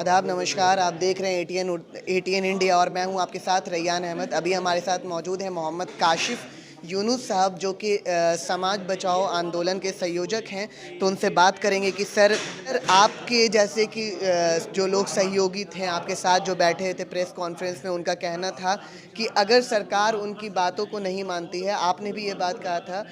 आदाब, नमस्कार। आप देख रहे हैं एटीएन इंडिया और मैं हूं आपके साथ रैयान अहमद। अभी हमारे साथ मौजूद हैं मोहम्मद काशिफ यूनुस साहब, जो कि समाज बचाओ आंदोलन के संयोजक हैं। तो उनसे बात करेंगे कि सर आपके जैसे कि जो लोग सहयोगी थे आपके साथ जो बैठे थे प्रेस कॉन्फ्रेंस में, उनका कहना था कि अगर सरकार उनकी बातों को नहीं मानती है, आपने भी ये बात कहा था,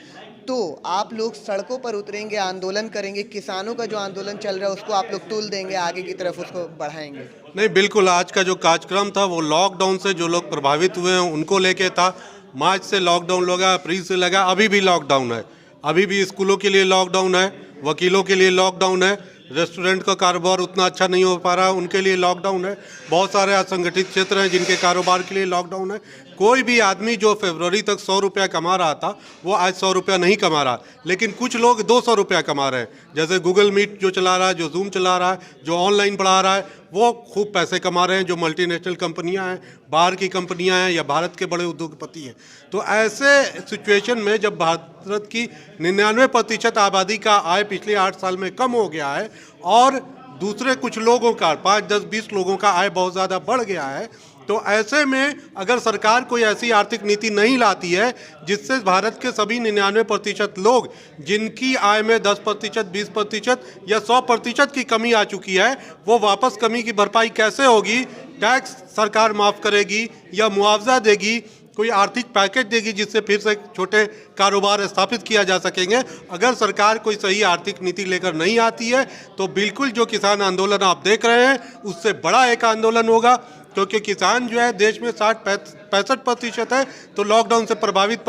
तो आप लोग सड़कों पर उतरेंगे, आंदोलन करेंगे, किसानों का जो आंदोलन चल रहा है उसको आप लोग तूल देंगे, आगे की तरफ उसको बढ़ाएंगे। नहीं, बिल्कुल। आज का जो कार्यक्रम था वो लॉकडाउन से जो लोग प्रभावित हुए हैं उनको लेके था। मार्च से लॉकडाउन लगा, अप्रैल से लगा, अभी भी लॉकडाउन है। अभी भी स्कूलों के लिए लॉकडाउन है, वकीलों के लिए लॉकडाउन है, रेस्टोरेंट का कारोबार उतना अच्छा नहीं हो पा रहा, उनके लिए लॉकडाउन है। बहुत सारे असंगठित क्षेत्र हैं जिनके कारोबार के लिए लॉकडाउन है। कोई भी आदमी जो फरवरी तक 100 रुपया कमा रहा था वो आज 100 रुपया नहीं कमा रहा, लेकिन कुछ लोग 200 रुपया कमा रहे हैं। जैसे गूगल मीट जो चला रहा है, जो जूम चला रहा है, जो ऑनलाइन पढ़ा रहा है, वो खूब पैसे कमा रहे हैं। जो मल्टीनेशनल कंपनियां हैं, बाहर की कंपनियां हैं या भारत के बड़े उद्योगपति हैं। तो ऐसे सिचुएशन में जब भारत की 99% आबादी का आय पिछले 8 साल में कम हो गया है और दूसरे कुछ लोगों का 5, 10, 20 लोगों का आय बहुत ज़्यादा बढ़ गया है, तो ऐसे में अगर सरकार कोई ऐसी आर्थिक नीति नहीं लाती है जिससे भारत के सभी 99% लोग जिनकी आय में 10%, 20% या 100% की कमी आ चुकी है, वो वापस कमी की भरपाई कैसे होगी? टैक्स सरकार माफ़ करेगी या मुआवजा देगी, कोई आर्थिक पैकेज देगी जिससे फिर से छोटे कारोबार स्थापित किया जा सकेंगे? अगर सरकार कोई सही आर्थिक नीति लेकर नहीं आती है तो बिल्कुल जो किसान आंदोलन आप देख रहे हैं उससे बड़ा एक आंदोलन होगा, क्योंकि किसान जो है देश में 60-65% है, तो लॉकडाउन से प्रभावित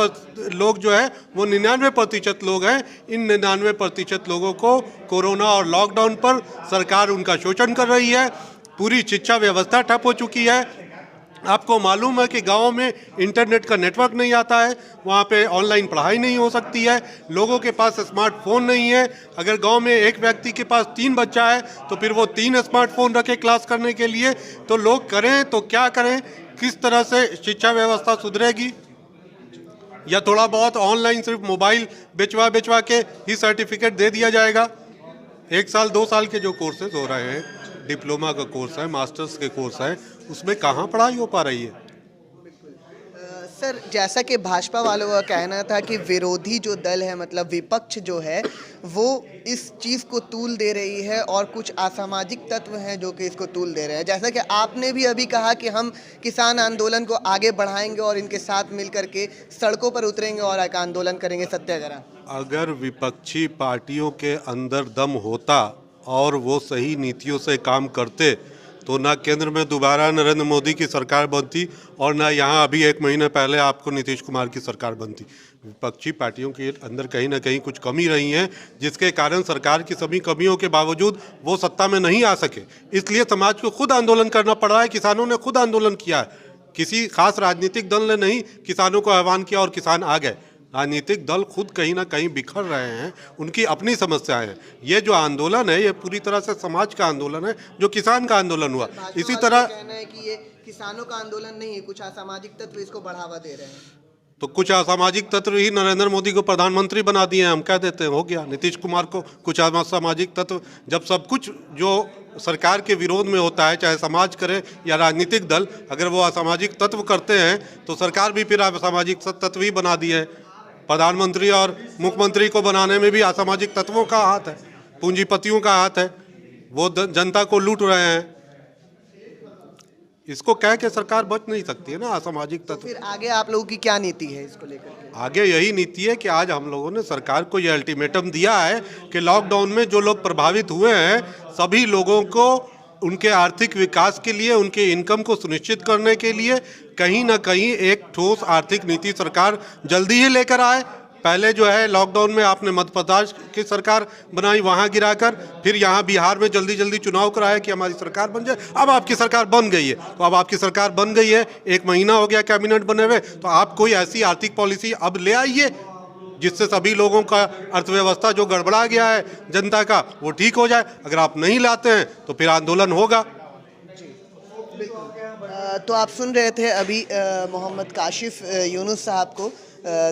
लोग जो है वो 99% लोग हैं। इन 99% लोगों को कोरोना और लॉकडाउन पर सरकार उनका शोषण कर रही है। पूरी शिक्षा व्यवस्था ठप हो चुकी है। आपको मालूम है कि गाँव में इंटरनेट का नेटवर्क नहीं आता है, वहाँ पे ऑनलाइन पढ़ाई नहीं हो सकती है, लोगों के पास स्मार्टफोन नहीं है। अगर गांव में एक व्यक्ति के पास 3 बच्चा है तो फिर वो 3 स्मार्टफोन रखे क्लास करने के लिए। तो लोग करें तो क्या करें? किस तरह से शिक्षा व्यवस्था सुधरेगी? या थोड़ा बहुत ऑनलाइन सिर्फ मोबाइल बेचवा के ही सर्टिफिकेट दे दिया जाएगा? 1 साल 2 साल के जो कोर्सेज हो रहे हैं, डिप्लोमा का कोर्स है, मास्टर्स के कोर्स है, उसमें कहाँ पढ़ाई हो पा रही है? सर, जैसा कि भाजपा वालों का कहना था कि विरोधी जो दल है, मतलब विपक्ष जो है, वो इस चीज़ को तूल दे रही है और कुछ असामाजिक तत्व हैं जो कि इसको तूल दे रहे हैं। जैसा कि आपने भी अभी कहा कि हम किसान आंदोलन को आगे बढ़ाएंगे और इनके साथ मिलकर के सड़कों पर उतरेंगे और एक आंदोलन करेंगे, सत्याग्रह। अगर विपक्षी पार्टियों के अंदर दम होता और वो सही नीतियों से काम करते तो ना केंद्र में दोबारा नरेंद्र मोदी की सरकार बनती और ना यहाँ अभी 1 महीने पहले आपको नीतीश कुमार की सरकार बनती। विपक्षी पार्टियों के अंदर कहीं ना कहीं कुछ कमी रही है, जिसके कारण सरकार की सभी कमियों के बावजूद वो सत्ता में नहीं आ सके। इसलिए समाज को खुद आंदोलन करना पड़ रहा है। किसानों ने खुद आंदोलन किया है, किसी खास राजनीतिक दल ने नहीं किसानों को आह्वान किया और किसान आ गए। राजनीतिक दल खुद कहीं ना कहीं बिखर रहे हैं, उनकी अपनी समस्याएं हैं। ये जो आंदोलन है ये पूरी तरह से समाज का आंदोलन है, जो किसान का आंदोलन हुआ। इसी तरह कहना है कि ये किसानों का आंदोलन नहीं है, कुछ असामाजिक तत्व इसको बढ़ावा दे रहे हैं। तो कुछ असामाजिक तत्व ही नरेंद्र मोदी को प्रधानमंत्री बना दिए हैं, हम कह देते हैं, हो गया। नीतीश कुमार को कुछ असामाजिक तत्व, जब सब कुछ जो सरकार के विरोध में होता है, चाहे समाज करे या राजनीतिक दल, अगर वो असामाजिक तत्व करते हैं तो सरकार भी फिर असामाजिक तत्व ही बना दिए है। प्रधानमंत्री और मुख्यमंत्री को बनाने में भी असामाजिक तत्वों का हाथ है, पूंजीपतियों का हाथ है, वो जनता को लूट रहे हैं। इसको कह के सरकार बच नहीं सकती है ना असामाजिक तत्व। फिर आगे आप लोगों की क्या नीति है इसको लेकर के? आगे यही नीति है कि आज हम लोगों ने सरकार को यह अल्टीमेटम दिया है कि लॉकडाउन में जो लोग प्रभावित हुए हैं सभी लोगों को उनके आर्थिक विकास के लिए, उनके इनकम को सुनिश्चित करने के लिए कहीं ना कहीं एक ठोस आर्थिक नीति सरकार जल्दी ही लेकर आए। पहले जो है लॉकडाउन में आपने मध्य प्रदेश की सरकार बनाई, वहाँ गिराकर, फिर यहाँ बिहार में जल्दी जल्दी चुनाव कराया कि हमारी सरकार बन जाए। अब आपकी सरकार बन गई है, तो अब आपकी सरकार बन गई है, 1 महीना हो गया कैबिनेट बने हुए, तो आप कोई ऐसी आर्थिक पॉलिसी अब ले आइए जिससे सभी लोगों का अर्थव्यवस्था जो गड़बड़ा गया है जनता का, वो ठीक हो जाए। अगर आप नहीं लाते हैं तो फिर आंदोलन होगा। तो आप सुन रहे थे अभी मोहम्मद काशिफ यूनुस साहब को,